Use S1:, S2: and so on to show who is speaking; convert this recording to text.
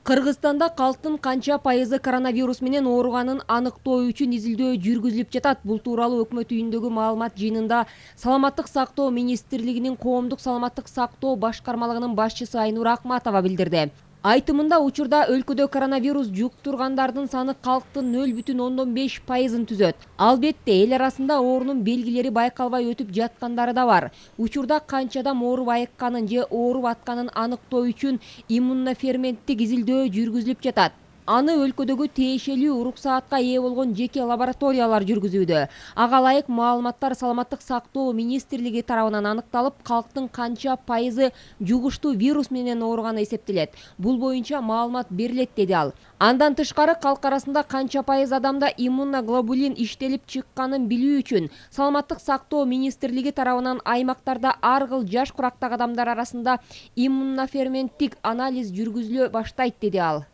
S1: Кыргызстанда калктын канча пайызы коронавирус менен ооруганын аныктоо үчүн изилдөө жүргүзүлүп жатат. Бул тууралуу өкмөт үйүндөгү маалымат жыйынында Саламаттык сактоо министрлигинин коомдук саламаттык сактоо башкармалыгынын башчысы Айнура Акматова билдирди. Айтымында учурда өлкөдө коронавирус жуктургандардын саны калктын 0,5%-ын түзөт. Албетте, эл арасында оорунун белгилери байкалбай өтүп жаткандары да бар. Учурда канча адам ооруп айыкканын же ооруп атканын аныктоо үчүн иммуноферменттик изилдөө жүргүзүлүп жатат. Аны өлкөдөгү тиешелүү уруксаатка ээ болгон жеке лабораториялар жүргүзүүдө. Ага ылайык маалыматтар Саламаттык сактоо министрлиги тарабынан аныкталып, калктын канча пайызы жугуштуу вирус менен ооруганы эсептелет. Бул боюнча маалымат берилет, деди ал. Андан тышкары калк арасында канча пайыз адамда иммуноглобулин иштелип чыкканын билүү үчүн Саламаттык сактоо министрлиги тарабынан аймактарда ар кыл жаш курактагы адамдар арасында иммуноферменттик анализ жүргүзүлө баштайт, деди ал.